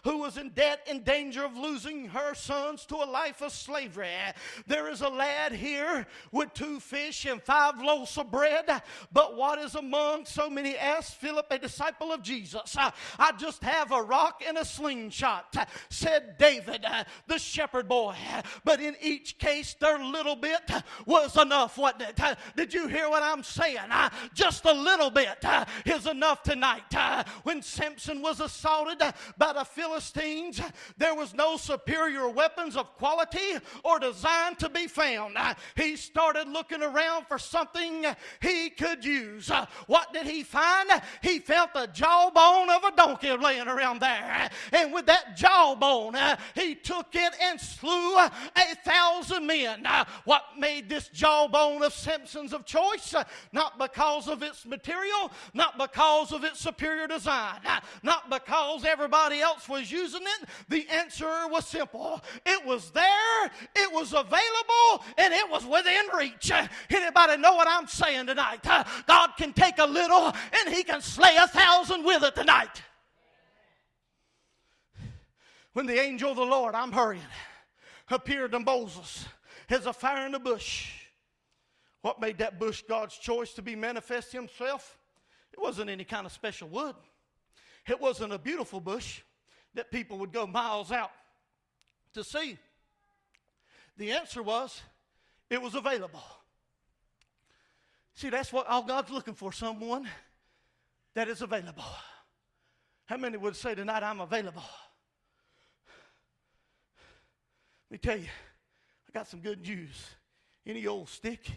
who was in debt, in danger of losing her sons to a life of slavery. There is a lad here with 2 fish and 5 loaves of bread. But what is among so many? Asked Philip, a disciple of Jesus. I just have a rock and a slingshot, said David, the shepherd boy. But in each case, their little bit was enough, wasn't it? Did you hear what I'm saying? Just a little bit is enough tonight. When Samson was assaulted by the Philistines, there was no superior weapons of quality or design to be found. He started looking around for something he could use. What did he find? He felt the jawbone of a donkey laying around there. And with that jawbone, he took it and slew 1,000 men. What made this jawbone of Samson's of choice? Not because of its material, not because of its superior design, not because everybody else was using it. The answer was simple. It was there, it was available, and it was within reach. Anybody know what I'm saying tonight? God can take a little and he can slay 1,000 with it tonight. When the angel of the Lord, I'm hurrying, appeared to Moses as a fire in the bush, what made that bush God's choice to be manifest himself? It wasn't any kind of special wood. It wasn't a beautiful bush that people would go miles out to see. The answer was, it was available. See, that's what all God's looking for, someone that is available. How many would say tonight, I'm available? Let me tell you, I got some good news. Any old stick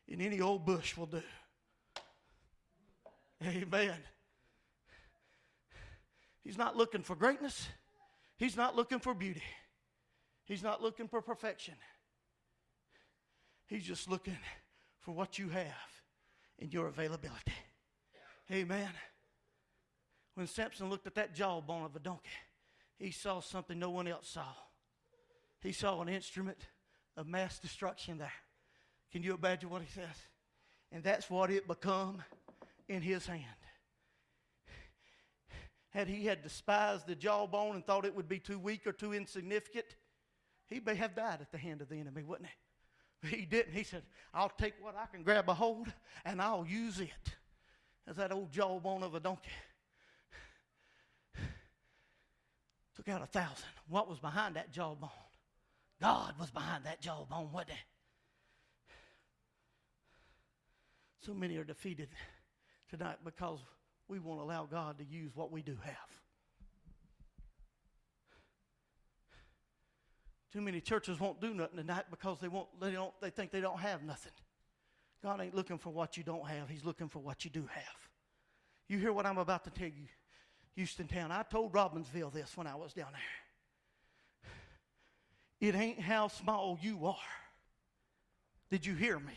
in any old bush will do. Amen. He's not looking for greatness. He's not looking for beauty. He's not looking for perfection. He's just looking for what you have in your availability. Amen. When Samson looked at that jawbone of a donkey, he saw something no one else saw. He saw an instrument of mass destruction there. Can you imagine what he says? And that's what it become in his hand. Had he had despised the jawbone and thought it would be too weak or too insignificant, he may have died at the hand of the enemy, wouldn't he? But he didn't. He said, I'll take what I can grab a hold and I'll use it. As that old jawbone of a donkey. Took out 1,000. What was behind that jawbone? God was behind that jawbone, wasn't he? So many are defeated tonight because we won't allow God to use what we do have. Too many churches won't do nothing tonight because they think they don't have nothing. God ain't looking for what you don't have. He's looking for what you do have. You hear what I'm about to tell you, Houston Town. I told Robbinsville this when I was down there. It ain't how small you are. Did you hear me?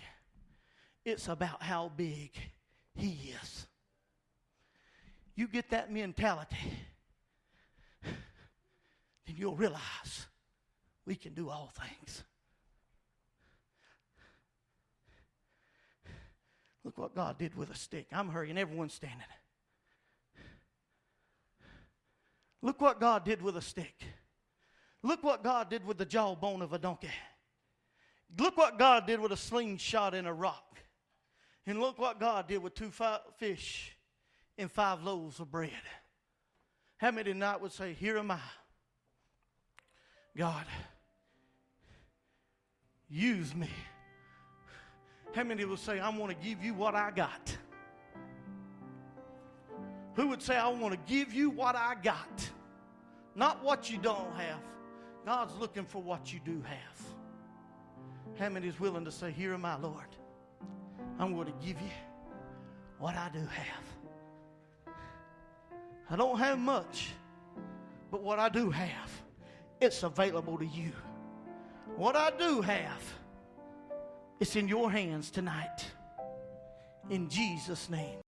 It's about how big he is. You get that mentality, then you'll realize we can do all things. Look what God did with a stick. I'm hurrying. Everyone's standing. Look what God did with a stick. Look what God did with the jawbone of a donkey. Look what God did with a slingshot and a rock. And look what God did with 2 fish and 5 loaves of bread. How many tonight would say, here am I. God, use me. How many would say, I want to give you what I got? Who would say, I want to give you what I got? Not what you don't have. God's looking for what you do have. How many is willing to say, here am I, Lord. I'm going to give you what I do have. I don't have much, but what I do have, it's available to you. What I do have, it's in your hands tonight. In Jesus' name.